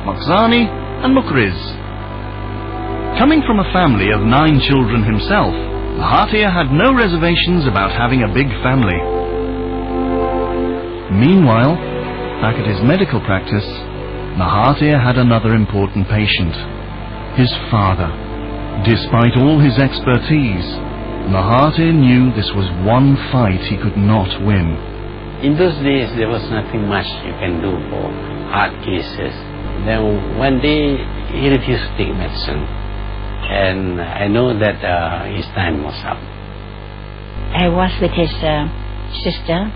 Makhzani and Mukriz. Coming from a family of 9 children himself, Mahathir had no reservations about having a big family. Meanwhile, back at his medical practice, Mahathir had another important patient, his father. Despite all his expertise, Mahathir knew this was one fight he could not win. In those days, there was nothing much you can do for heart cases. Then one day, he refused to take medicine. And I know that his time was up. I was with his sister,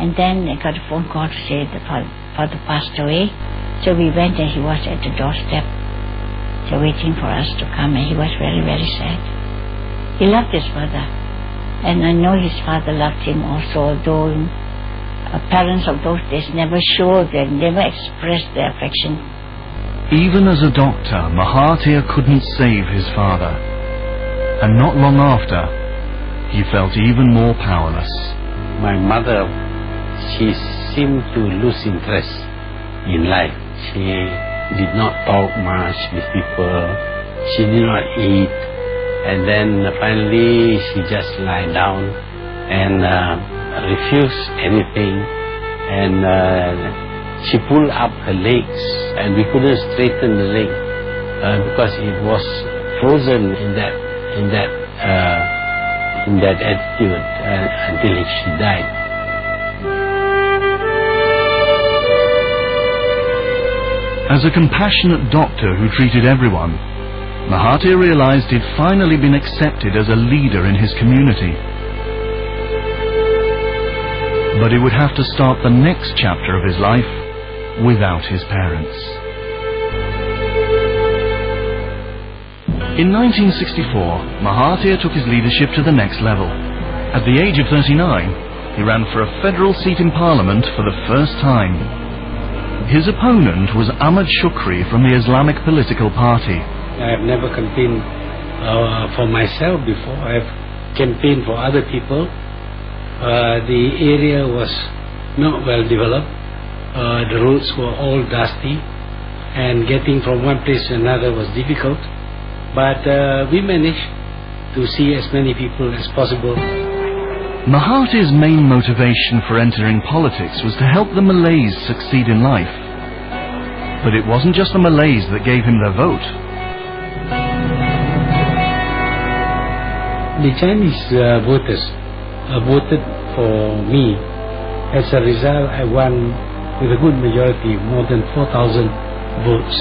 and then I got a phone call to say the father passed away. So we went, and he was at the doorstep, so waiting for us to come, and he was very, very sad. He loved his father, and I know his father loved him also, although parents of those days never showed and never expressed their affection. Even as a doctor, Mahathir couldn't save his father. And not long after, he felt even more powerless. My mother, she seemed to lose interest in life. She did not talk much with people. She did not eat. And then finally, she just lie down and refused anything. And she pulled up her legs, and we couldn't straighten the leg because it was frozen in that attitude until she died. As a compassionate doctor who treated everyone, Mahathir realized he'd finally been accepted as a leader in his community. But he would have to start the next chapter of his life without his parents. In 1964, Mahathir took his leadership to the next level. At the age of 39, he ran for a federal seat in Parliament for the first time. His opponent was Ahmad Shukri from the Islamic political party. I have never campaigned for myself before. I have campaigned for other people. The area was not well developed. The roads were all dusty, and getting from one place to another was difficult. But we managed to see as many people as possible. Mahathir's main motivation for entering politics was to help the Malays succeed in life. But it wasn't just the Malays that gave him their vote. The Chinese voters voted for me. As a result, I won with a good majority, more than 4,000 votes.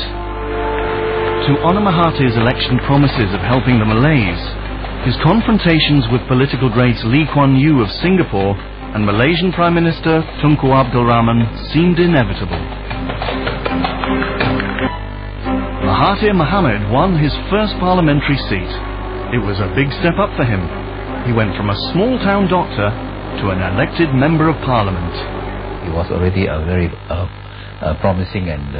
To honor Mahathir's election promises of helping the Malays, his confrontations with political greats Lee Kuan Yew of Singapore and Malaysian Prime Minister Tunku Abdul Rahman seemed inevitable. Mahathir Mohamad won his first parliamentary seat. It was a big step up for him. He went from a small-town doctor to an elected member of parliament. He was already a very promising and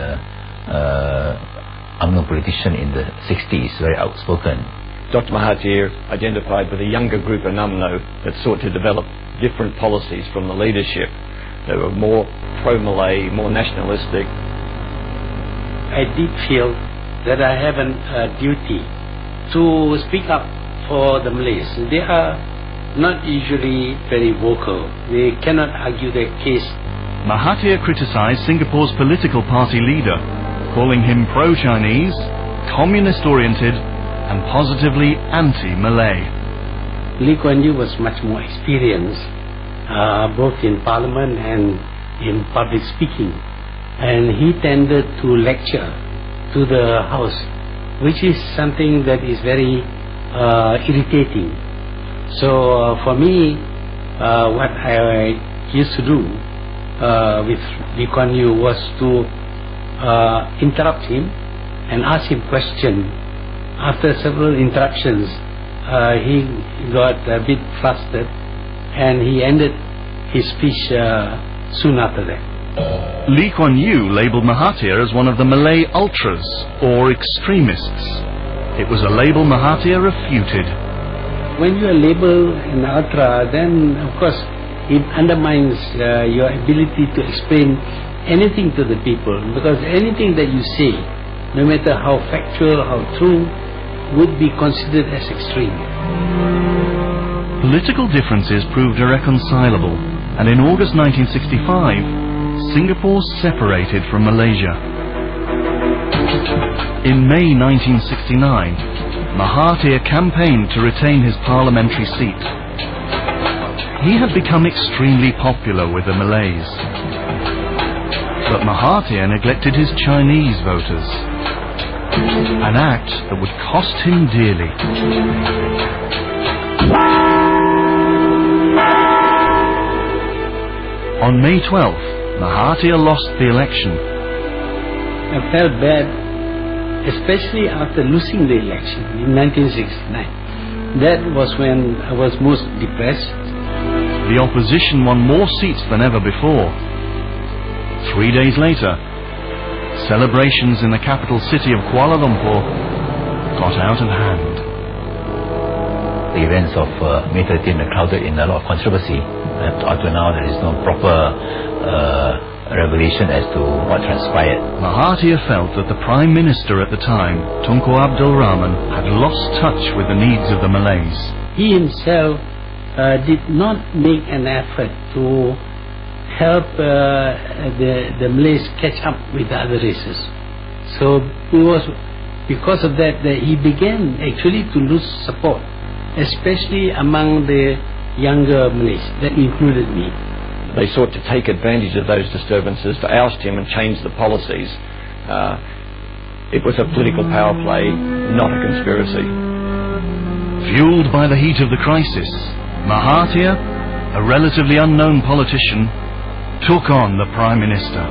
unknown politician in the 60s, very outspoken. Dr. Mahathir identified with a younger group in UMNO that sought to develop different policies from the leadership. They were more pro-Malay, more nationalistic. I did feel that I have a duty to speak up for the Malays. They are not usually very vocal. They cannot argue their case. Mahathir criticized Singapore's political party leader, calling him pro-Chinese, communist-oriented, and positively anti-Malay. Lee Kuan Yew was much more experienced, both in parliament and in public speaking. And he tended to lecture to the House, which is something that is very irritating. So for me, what I used to do with Lee Kuan Yew was to interrupt him and ask him questions. After several interruptions, he got a bit flustered, and he ended his speech soon after that. Lee Kuan Yew labelled Mahathir as one of the Malay ultras, or extremists. It was a label Mahathir refuted. When you are labelled an ultra, then of course it undermines your ability to explain anything to the people, because anything that you say, no matter how factual, how true, would be considered as extreme. Political differences proved irreconcilable, and in August 1965, Singapore separated from Malaysia. In May 1969, Mahathir campaigned to retain his parliamentary seat. He had become extremely popular with the Malays. But Mahathir neglected his Chinese voters, an act that would cost him dearly. On May 12th, Mahathir lost the election. I felt bad, especially after losing the election in 1969. That was when I was most depressed. The opposition won more seats than ever before. 3 days later, celebrations in the capital city of Kuala Lumpur got out of hand. The events of May 13 are clouded in a lot of controversy. Up to now, there is no proper revelation as to what transpired. Mahathir felt that the Prime Minister at the time, Tunku Abdul Rahman, had lost touch with the needs of the Malays. He himself did not make an effort to help the Malays catch up with the other races. So it was because of that he began actually to lose support, especially among the younger Malays. That included me. They sought to take advantage of those disturbances to oust him and change the policies. It was a political power play, not a conspiracy. Fueled by the heat of the crisis, Mahathir, a relatively unknown politician, took on the Prime Minister.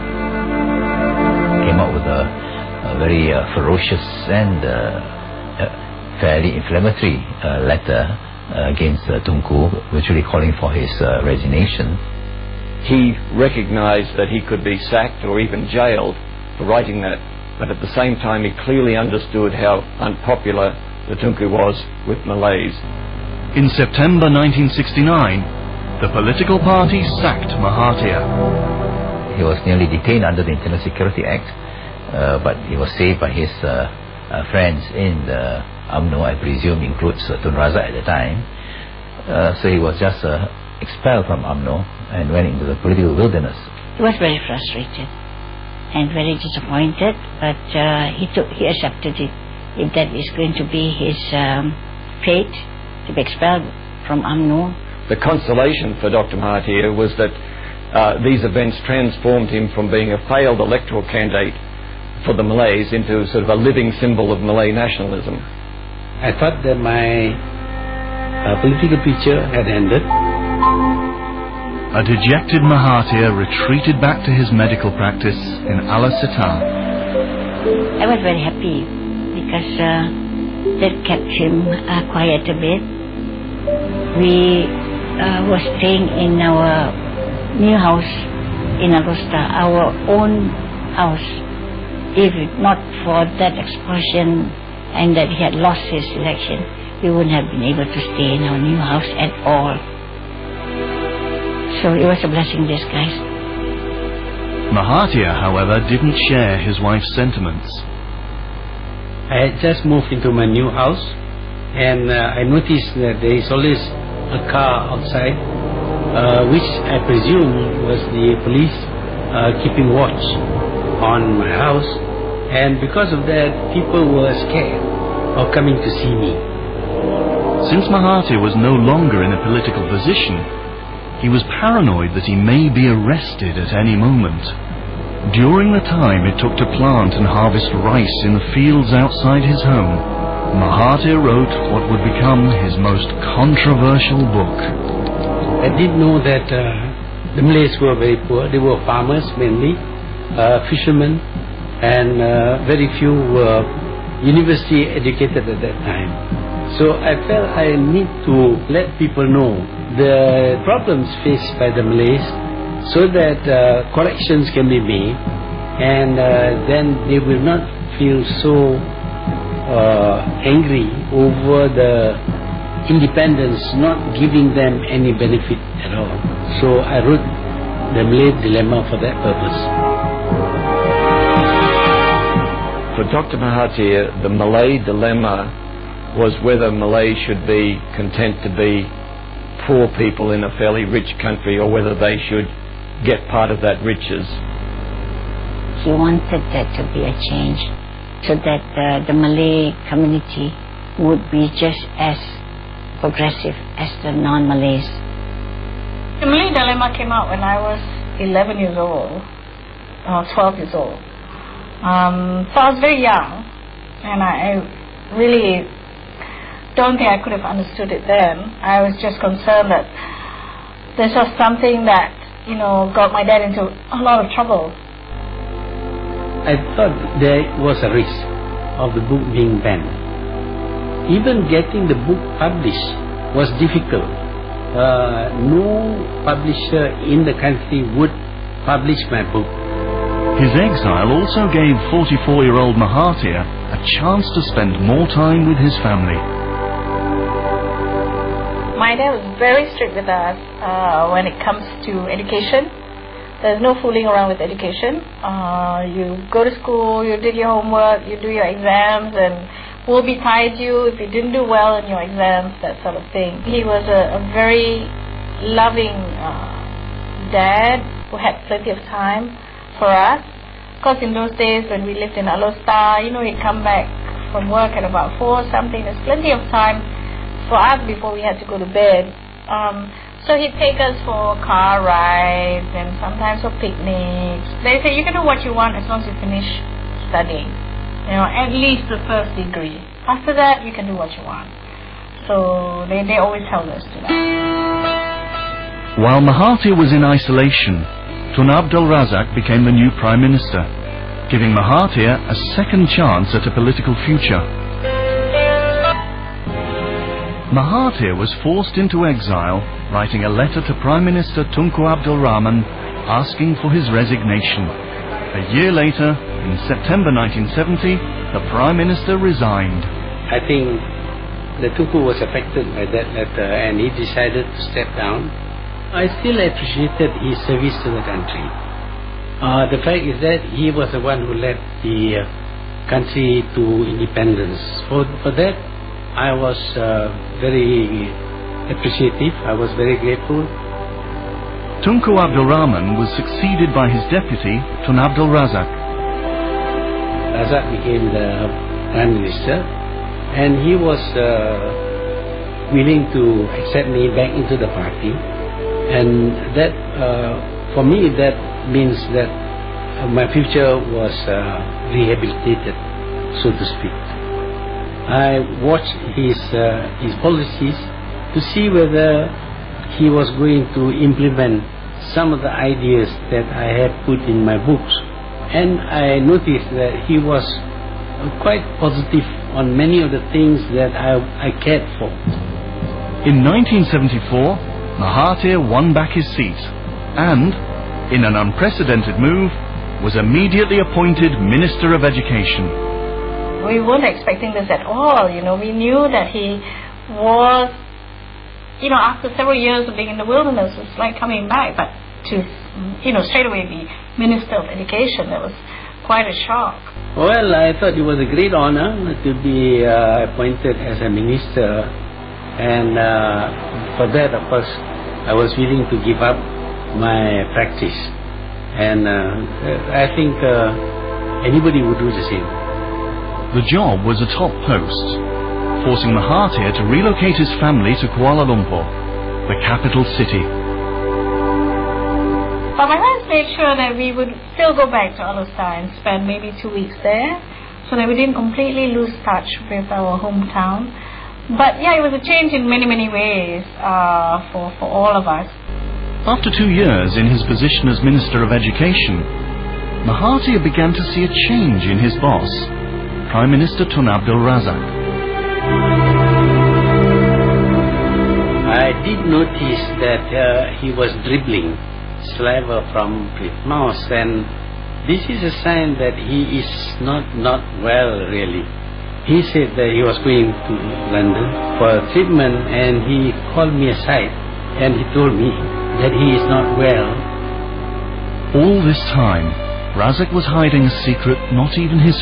Came up with a very ferocious and fairly inflammatory letter against Tunku, virtually calling for his resignation. He recognized that he could be sacked or even jailed for writing that, but at the same time he clearly understood how unpopular the Tunku was with Malays. In September 1969, the political party sacked Mahathir. He was nearly detained under the Internal Security Act, but he was saved by his friends in the UMNO, I presume includes Tun Razak at the time. So he was just expelled from UMNO and went into the political wilderness. He was very frustrated and very disappointed, but he accepted it. If that is going to be his fate, to be expelled from UMNO. The consolation for Dr. Mahathir was that these events transformed him from being a failed electoral candidate for the Malays into sort of a living symbol of Malay nationalism. I thought that my political picture had ended. A dejected Mahathir retreated back to his medical practice in Ala-Setar. I was very happy because that kept him quiet a bit. We were staying in our new house in Augusta, our own house. If not for that explosion and that he had lost his election, we wouldn't have been able to stay in our new house at all. So it was a blessing in disguise. Mahathir, however, didn't share his wife's sentiments. I had just moved into my new house, and I noticed that there is always a car outside, which I presume was the police keeping watch on my house, and because of that, people were scared of coming to see me. Since Mahathir was no longer in a political position, he was paranoid that he may be arrested at any moment. During the time it took to plant and harvest rice in the fields outside his home, Mahathir wrote what would become his most controversial book. I did know that the Malays were very poor. They were farmers mainly, fishermen, and very few were university educated at that time. So I felt I need to let people know the problems faced by the Malays, so that corrections can be made, and then they will not feel so angry over the independence not giving them any benefit at all. So I wrote the Malay dilemma for that purpose. For Dr. Mahathir, the Malay dilemma was whether Malay should be content to be poor people in a fairly rich country or whether they should get part of that riches. He wanted there to be a change so that the Malay community would be just as progressive as the non-Malays. The Malay dilemma came out when I was 11 years old, 12 years old. So I was very young, and I really don't think I could have understood it then. I was just concerned that this was something that, got my dad into a lot of trouble. I thought there was a risk of the book being banned. Even getting the book published was difficult. No publisher in the country would publish my book. His exile also gave 44-year-old Mahathir a chance to spend more time with his family. My dad was very strict with us when it comes to education. There's no fooling around with education. You go to school, you did your homework, you do your exams, and we'll be tied you if you didn't do well in your exams, that sort of thing. He was a very loving dad who had plenty of time for us. Because in those days when we lived in Alostar, he'd come back from work at about 4 something. There's plenty of time for us before we had to go to bed. So he'd take us for car rides and sometimes for picnics. They say you can do what you want as long as you finish studying. At least the first degree. After that, you can do what you want. So they always held us to that. While Mahathir was in isolation, Tun Abdul Razak became the new Prime Minister, giving Mahathir a second chance at a political future. Mahathir was forced into exile, writing a letter to Prime Minister Tunku Abdul Rahman asking for his resignation. A year later, in September 1970, the Prime Minister resigned. I think the Tunku was affected by that letter and he decided to step down. I still appreciated his service to the country. The fact is that he was the one who led the country to independence. For that, I was very appreciative. I was very grateful. Tunku Abdul Rahman was succeeded by his deputy, Tun Abdul Razak. Razak became the Prime Minister, and he was willing to accept me back into the party. And that, for me, that means that my future was rehabilitated, so to speak. I watched his policies to see whether he was going to implement some of the ideas that I had put in my books. And I noticed that he was quite positive on many of the things that I cared for. In 1974, Mahathir won back his seat and, in an unprecedented move, was immediately appointed Minister of Education. We weren't expecting this at all. We knew that he was, after several years of being in the wilderness, it's like coming back, but to, straight away be Minister of Education, that was quite a shock. Well, I thought it was a great honor to be appointed as a minister, and for that, of course, I was willing to give up my practice, and I think anybody would do the same. The job was a top post, forcing Mahathir to relocate his family to Kuala Lumpur, the capital city. But my parents made sure that we would still go back to Alostar and spend maybe 2 weeks there, so that we didn't completely lose touch with our hometown. But yeah, it was a change in many, many ways for all of us. After 2 years in his position as Minister of Education, Mahathir began to see a change in his boss, Prime Minister Tun Abdul Razak. I did notice that he was dribbling saliva from his mouth, and this is a sign that he is not well, really. He said that he was going to London for treatment, and he called me aside and he told me that he is not well All this time, Razak was hiding a secret not even his